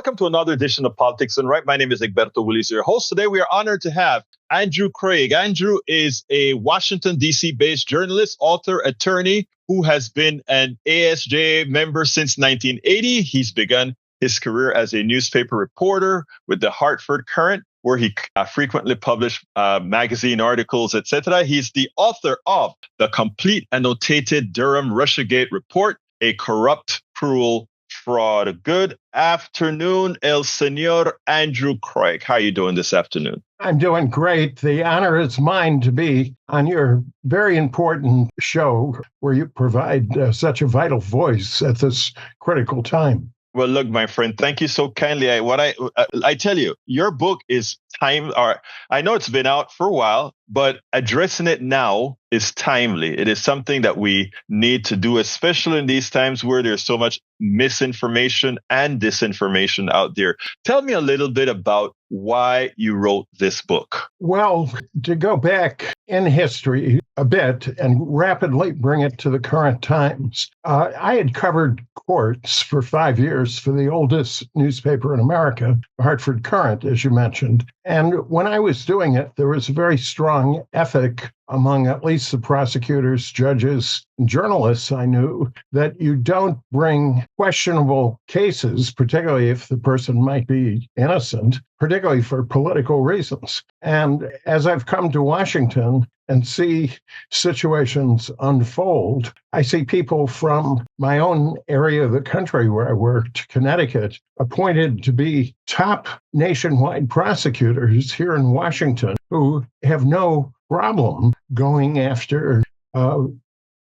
welcome to another edition of Politics and Right. My name is Egberto, Willies, your host. Today, we are honored to have Andrew Kreig. Andrew is a Washington, D.C.-based journalist, author, attorney who has been an ASJ member since 1980. He's begun his career as a newspaper reporter with the Hartford Courant, where he frequently published magazine articles, etc. He's the author of The Complete Annotated Durham Russiagate Report, A Corrupt, Cruel Fraud. Good afternoon, El Senor Andrew Kreig. How are you doing this afternoon? I'm doing great. The honor is mine to be on your very important show where you provide such a vital voice at this critical time. Well, look, my friend, thank you so kindly. I tell you, your book is time. Or I know it's been out for a while, but addressing it now is timely. It is something that we need to do, especially in these times where there's so much misinformation and disinformation out there. Tell me a little bit about why you wrote this book. Well, to go back in history a bit and rapidly bring it to the current times, I had covered courts for 5 years for the oldest newspaper in America, the Hartford Courant, as you mentioned. And when I was doing it, there was a very strong ethic among at least the prosecutors, judges, and journalists I knew that you don't bring questionable cases, particularly if the person might be innocent, particularly for political reasons. And as I've come to Washington and see situations unfold, I see people from my own area of the country where I worked, Connecticut, appointed to be top nationwide prosecutors here in Washington who have no problem going after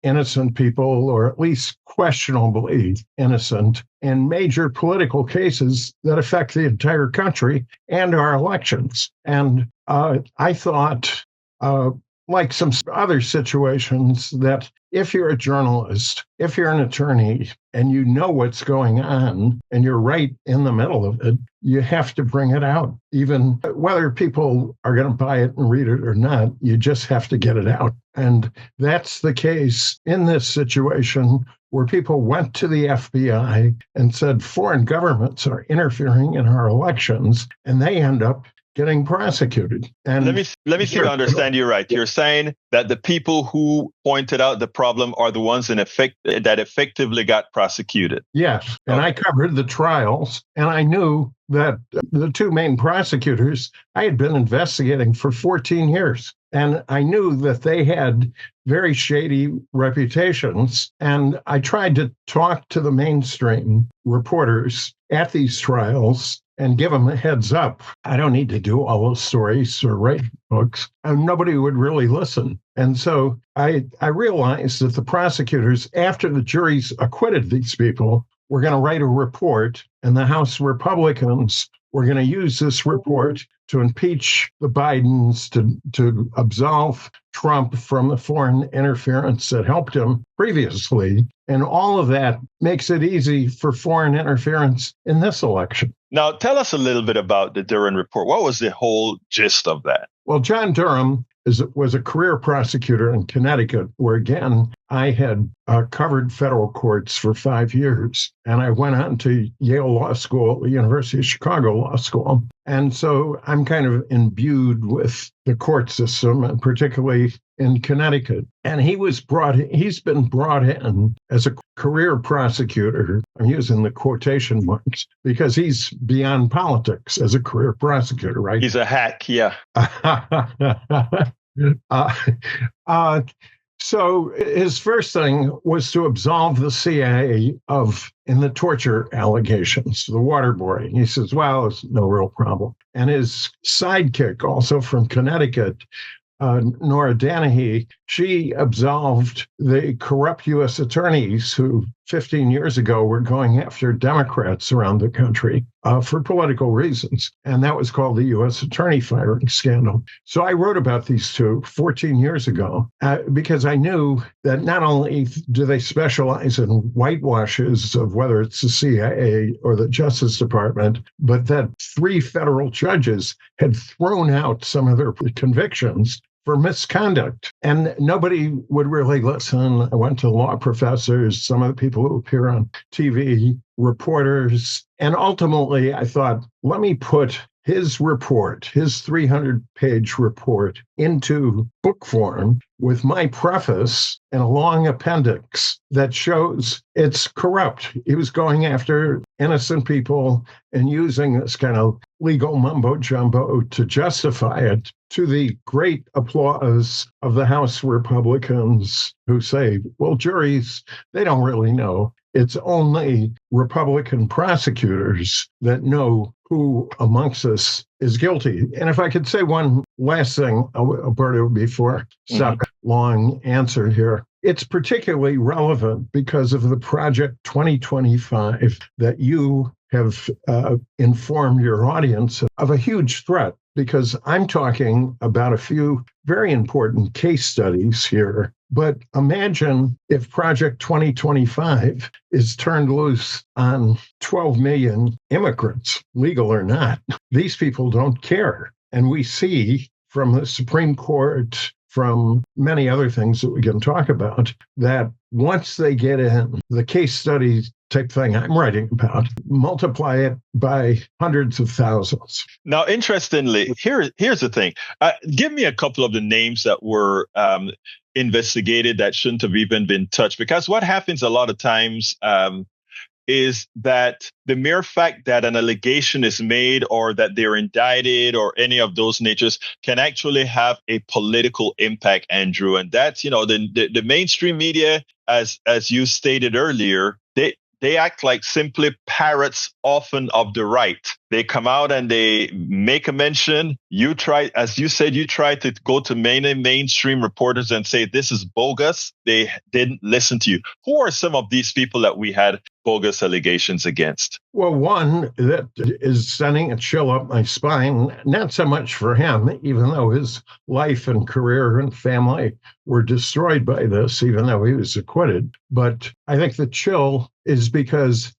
innocent people, or at least questionably innocent, in major political cases that affect the entire country and our elections. And I thought, like some other situations, that if you're a journalist, if you're an attorney, and you know what's going on, and you're right in the middle of it, you have to bring it out. Even whether people are going to buy it and read it or not, you just have to get it out. And that's the case in this situation where people went to the FBI and said foreign governments are interfering in our elections, and they end up getting prosecuted. And let me see if I understand you right. You're saying that the people who pointed out the problem are the ones that effectively got prosecuted. Yes. And I covered the trials, and I knew that the two main prosecutors I had been investigating for 14 years. And I knew that they had very shady reputations. And I tried to talk to the mainstream reporters at these trials and give them a heads up. I don't need to do all those stories or write books. And nobody would really listen. And so I realized that the prosecutors, after the juries acquitted these people, were going to write a report, and the House Republicans were going to use this report to impeach the Bidens, to absolve Trump from the foreign interference that helped him previously. And all of that makes it easy for foreign interference in this election. Now, tell us a little bit about the Durham report. What was the whole gist of that? Well, John Durham was a career prosecutor in Connecticut, where, again, I had covered federal courts for 5 years. And I went on to Yale Law School, the University of Chicago Law School. And so I'm kind of imbued with the court system, and particularly in Connecticut. And he's been brought in as a career prosecutor. I'm using the quotation marks because he's beyond politics as a career prosecutor, right? He's a hack, yeah. So his first thing was to absolve the CIA in the torture allegations, the waterboarding. He says, well, it's no real problem. And his sidekick, also from Connecticut, Nora Danahy, she absolved the corrupt U.S. attorneys who 15 years ago were going after Democrats around the country for political reasons. And that was called the U.S. attorney firing scandal. So I wrote about these two 14 years ago because I knew that not only do they specialize in whitewashes of whether it's the CIA or the Justice Department, but that 3 federal judges had thrown out some of their convictions for misconduct. And nobody would really listen. I went to law professors, some of the people who appear on TV, reporters. And ultimately, I thought, let me put his report, his 300-page report, into book form with my preface and a long appendix that shows it's corrupt. He was going after innocent people and using this kind of legal mumbo jumbo to justify it, to the great applause of the House Republicans who say, well, juries, they don't really know. It's only Republican prosecutors that know who amongst us is guilty. And if I could say one last thing, Alberto, before stop long answer here. It's particularly relevant because of the Project 2025 that you have informed your audience of a huge threat, because I'm talking about a few very important case studies here. But imagine if Project 2025 is turned loose on 12 million immigrants, legal or not. These people don't care. And we see from the Supreme Court, from many other things that we can talk about, that once they get in, the case study type thing I'm writing about, multiply it by hundreds of thousands. Now, interestingly, here's the thing. Give me a couple of the names that were investigated that shouldn't have even been touched. Because what happens a lot of times is that the mere fact that an allegation is made or that they're indicted or any of those natures can actually have a political impact, Andrew. And that's, the mainstream media, as you stated earlier, they act like simply parrots often of the right. They come out and they make a mention. You try, as you said, you try to go to many mainstream reporters and say, this is bogus. They didn't listen to you. Who are some of these people that we had bogus allegations against? Well, one that is sending a chill up my spine, not so much for him, even though his life and career and family were destroyed by this, even though he was acquitted. But I think the chill is because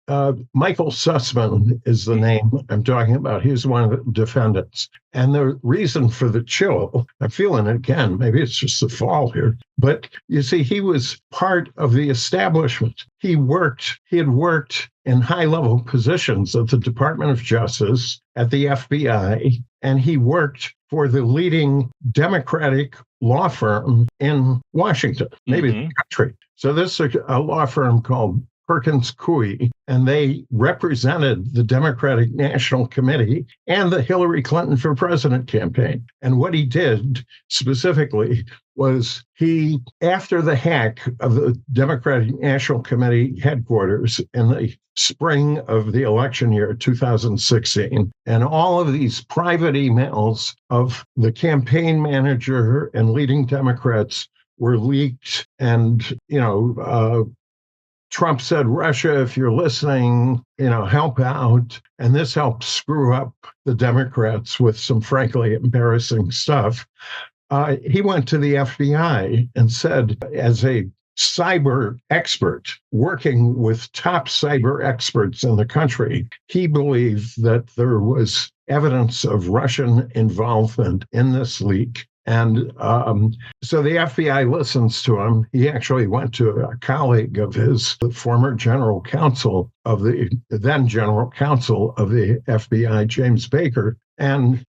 Michael Sussman is the name I'm talking about. He's one of the defendants. And the reason for the chill, I'm feeling it again, maybe it's just the fall here, but you see, he was part of the establishment. He had worked in high-level positions at the Department of Justice, at the FBI, and he worked for the leading Democratic law firm in Washington, maybe the country. So this is a law firm called Perkins Coie, and they represented the Democratic National Committee and the Hillary Clinton for President campaign. And what he did specifically was after the hack of the Democratic National Committee headquarters in the spring of the election year, 2016, and all of these private emails of the campaign manager and leading Democrats were leaked. And, Trump said, Russia, if you're listening, help out. And this helped screw up the Democrats with some frankly embarrassing stuff. He went to the FBI and said, as a cyber expert working with top cyber experts in the country, he believed that there was evidence of Russian involvement in this leak. And so the FBI listens to him. He actually went to a colleague of his, the former general counsel of the then general counsel of the FBI, James Baker. And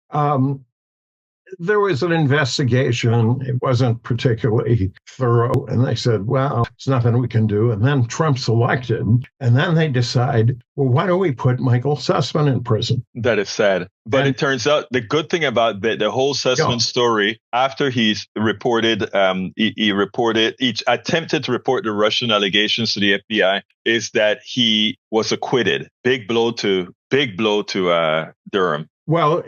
there was an investigation. It wasn't particularly thorough. And they said, well, there's nothing we can do. And then Trump's elected. And then they decide, well, why don't we put Michael Sussman in prison? That is sad. But it turns out the good thing about the whole Sussman story, after he's reported, he attempted to report the Russian allegations to the FBI, is that he was acquitted. Big blow to Durham. Well,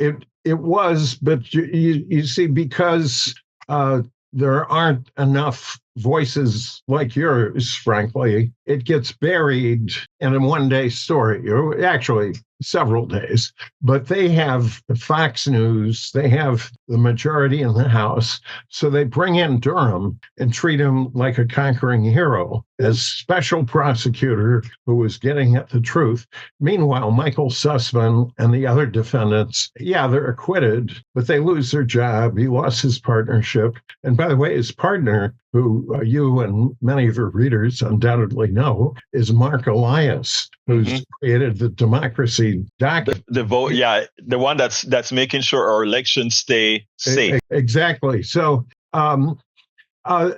it was, but you see, because there aren't enough voices like yours, frankly, it gets buried in a one-day story, or actually several days. But they have Fox News, they have the majority in the House, so they bring in Durham and treat him like a conquering hero as special prosecutor who was getting at the truth. Meanwhile, Michael Sussman and the other defendants, yeah, they're acquitted, but they lose their job. He lost his partnership. And by the way, his partner, who you and many of your readers undoubtedly know, is Mark Elias, who's created the democracy document. The vote, yeah, the one that's making sure our elections stay safe. Exactly. So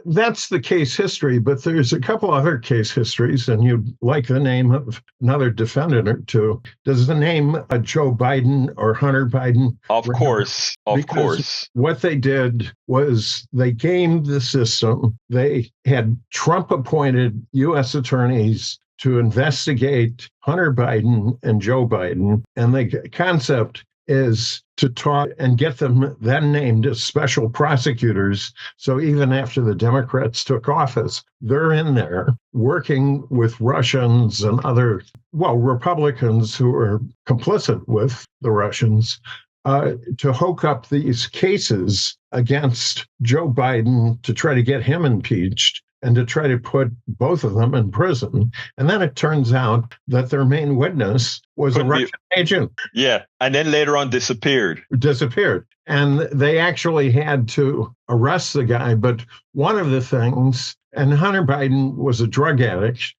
that's the case history, but there's a couple other case histories, and you'd like the name of another defendant or two. Does the name Joe Biden or Hunter Biden? Of course. What they did was they gamed the system. They had Trump-appointed U.S. attorneys to investigate Hunter Biden and Joe Biden, and the concept is to talk and get them then named as special prosecutors. So even after the Democrats took office, they're in there working with Russians and other, Republicans who are complicit with the Russians to hook up these cases against Joe Biden to try to get him impeached and to try to put both of them in prison. And then it turns out that their main witness was a Russian agent. Yeah, and then later on disappeared. And they actually had to arrest the guy. But one of the things, and Hunter Biden was a drug addict,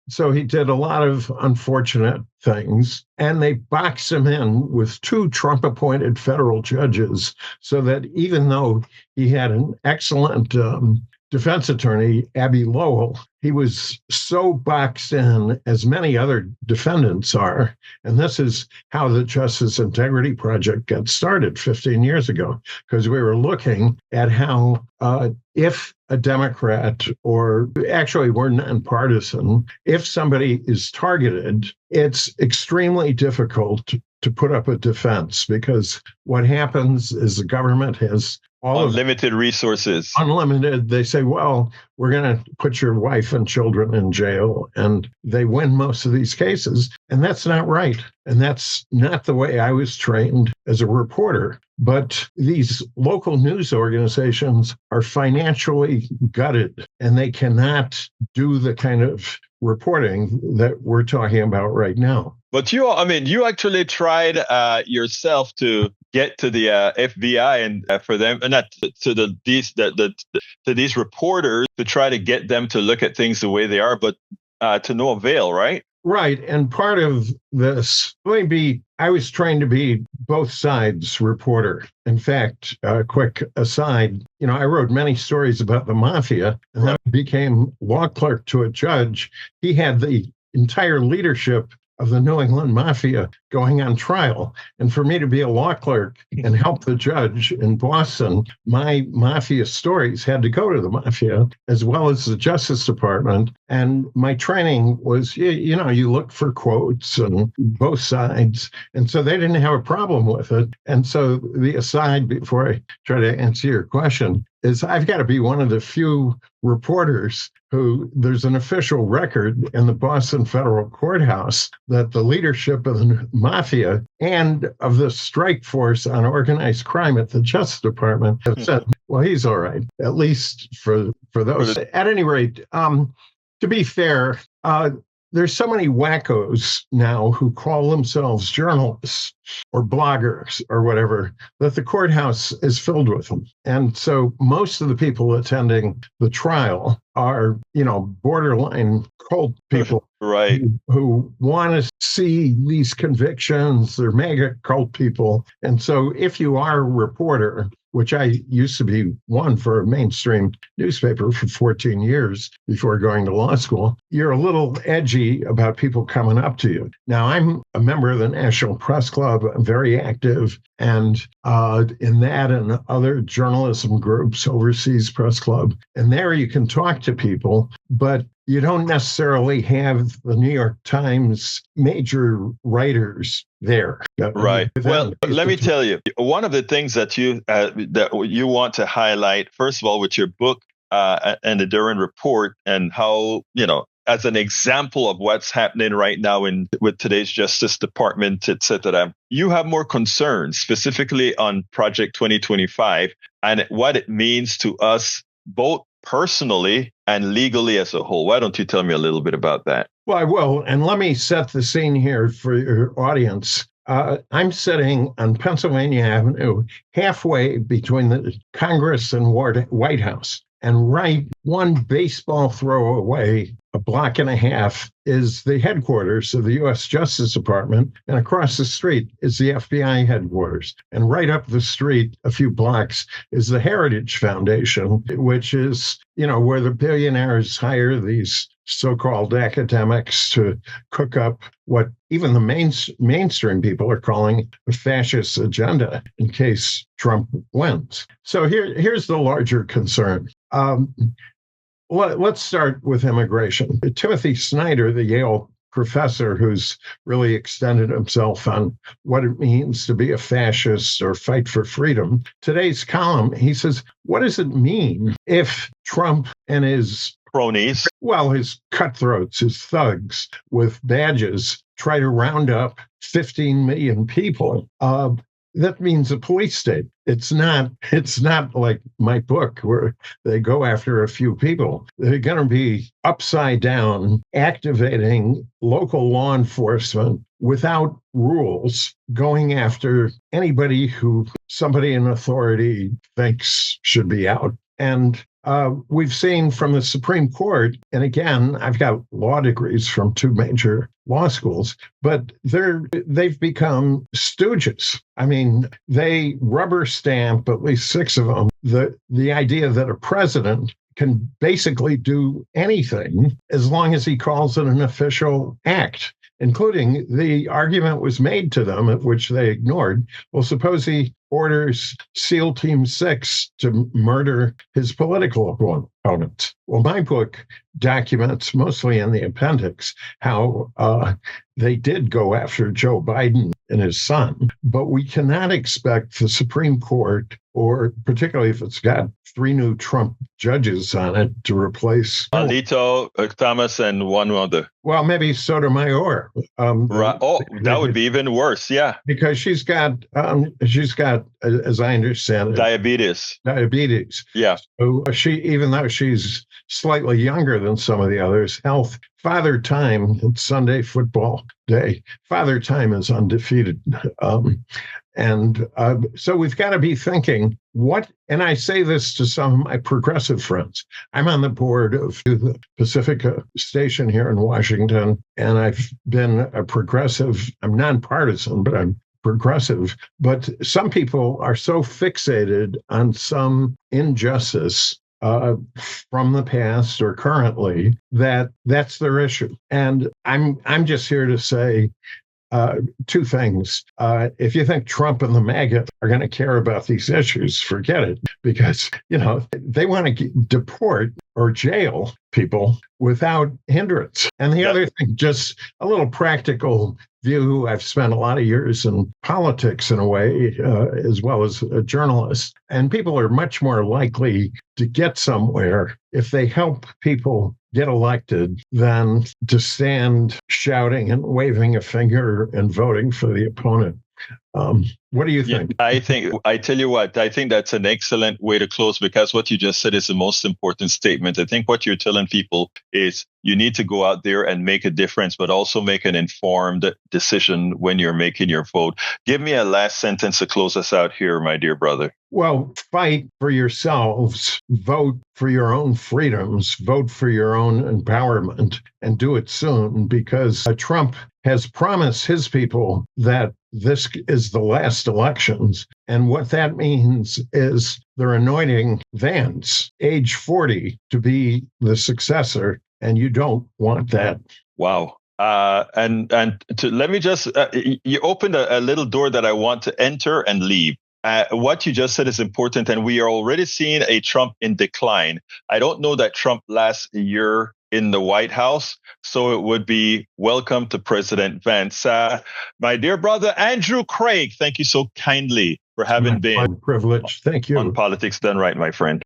so he did a lot of unfortunate things, and they boxed him in with two Trump-appointed federal judges, so that even though he had an excellent defense attorney, Abby Lowell, he was so boxed in, as many other defendants are, and this is how the Justice Integrity Project got started 15 years ago, because we were looking at how if a Democrat, or actually we're nonpartisan, if somebody is targeted, it's extremely difficult to put up a defense, because what happens is the government has unlimited resources. Unlimited. They say, well, we're going to put your wife and children in jail, and they win most of these cases. And that's not right. And that's not the way I was trained as a reporter. But these local news organizations are financially gutted, and they cannot do the kind of reporting that we're talking about right now. But you actually tried yourself to get to the FBI and for them, and not to these reporters, to try to get them to look at things the way they are, but to no avail, right? Right. And part of this, I was trained to be both sides reporter. In fact, a quick aside, I wrote many stories about the mafia, and then I became law clerk to a judge. He had the entire leadership of the New England Mafia going on trial. And for me to be a law clerk and help the judge in Boston, my mafia stories had to go to the mafia as well as the Justice Department. And my training was, you look for quotes on both sides. And so they didn't have a problem with it. And so the aside, before I try to answer your question, is I've got to be one of the few reporters who there's an official record in the Boston Federal Courthouse that the leadership of the mafia and of the strike force on organized crime at the Justice Department have said, well, he's all right, at least for those. At any rate, to be fair, there's so many wackos now who call themselves journalists or bloggers or whatever, that the courthouse is filled with them. And so most of the people attending the trial are, borderline cult people, right, who want to see these convictions. They're mega cult people. And so if you are a reporter, which I used to be one for a mainstream newspaper for 14 years before going to law school, you're a little edgy about people coming up to you. Now, I'm a member of the National Press Club. I'm very active. And in that and other journalism groups, Overseas Press Club, and there you can talk to people, but you don't necessarily have the New York Times major writers there. Right. Well, let me tell you, one of the things that you want to highlight, first of all, with your book, and the Durham report, and how, as an example of what's happening right now with today's Justice Department, etc., you have more concerns specifically on Project 2025 and what it means to us both personally and legally as a whole. Why don't you tell me a little bit about that? Well, I will. And let me set the scene here for your audience. I'm sitting on Pennsylvania Avenue, halfway between the Congress and White House. And right one baseball throw away, a block and a half, is the headquarters of the U.S. Justice Department. And across the street is the FBI headquarters. And right up the street, a few blocks, is the Heritage Foundation, which is, where the billionaires hire these so-called academics to cook up what even the mainstream people are calling a fascist agenda in case Trump wins. So here's the larger concern. Let's start with immigration. Timothy Snyder, the Yale professor who's really extended himself on what it means to be a fascist or fight for freedom, today's column, he says, what does it mean if Trump and his cronies, his cutthroats, his thugs with badges, try to round up 15 million people? That means a police state. It's not like my book where they go after a few people. They're going to be upside down, activating local law enforcement without rules, going after anybody who somebody in authority thinks should be out. And we've seen from the Supreme Court, and again, I've got law degrees from two major law schools, but they've become stooges. I mean, they rubber stamp, at least six of them, the idea that a president can basically do anything as long as he calls it an official act, including the argument was made to them, which they ignored. Well, suppose he orders SEAL Team 6 to murder his political opponents. Well, my book documents, mostly in the appendix, how they did go after Joe Biden and his son, but we cannot expect the Supreme Court, or particularly if it's got three new Trump judges on it, to replace Alito, Thomas, and one other. Well, maybe Sotomayor. Right. Oh, that would be even worse. Yeah, because she's got, as I understand it, diabetes. Yeah. So even though she's slightly younger than some of the others, health. Father Time, it's Sunday football day. Father Time is undefeated. So we've got to be thinking and I say this to some of my progressive friends. I'm on the board of the Pacifica station here in Washington, and I've been a progressive. I'm nonpartisan, but I'm progressive. But some people are so fixated on some injustice from the past or currently that's their issue. And I'm just here to say two things. If you think Trump and the MAGA are going to care about these issues, forget it, because, they want to deport or jail people without hindrance. And the other thing, just a little practical view. I've spent a lot of years in politics in a way, as well as a journalist, and people are much more likely to get somewhere if they help people get elected than to stand shouting and waving a finger and voting for the opponent. What do you think? I tell you what, I think that's an excellent way to close, because what you just said is the most important statement. I think what you're telling people is you need to go out there and make a difference, but also make an informed decision when you're making your vote. Give me a last sentence to close us out here, my dear brother. Well, fight for yourselves, vote for your own freedoms, vote for your own empowerment, and do it soon, because Trump has promised his people that this is the last elections. And what that means is they're anointing Vance, age 40, to be the successor. And you don't want that. Wow. Let me just, you opened a little door that I want to enter and leave. What you just said is important, and we are already seeing a Trump in decline. I don't know that Trump lasts a year in the White House, so it would be welcome to President Vance. My dear brother, Andrew Kreig, thank you so kindly for having been privilege. Thank you. On Politics Done Right, my friend.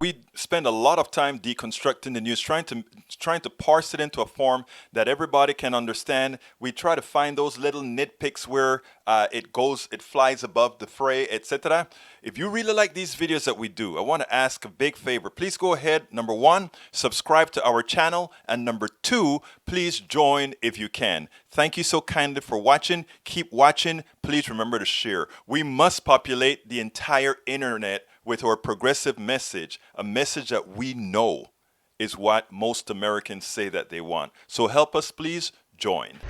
We spend a lot of time deconstructing the news, trying to parse it into a form that everybody can understand. We try to find those little nitpicks where it flies above the fray, etc. If you really like these videos that we do, I want to ask a big favor. Please go ahead, number one, subscribe to our channel, and number two, please join if you can. Thank you so kindly for watching. Keep watching. Please remember to share. We must populate the entire internet with our progressive message, a message that we know is what most Americans say that they want. So help us, please join.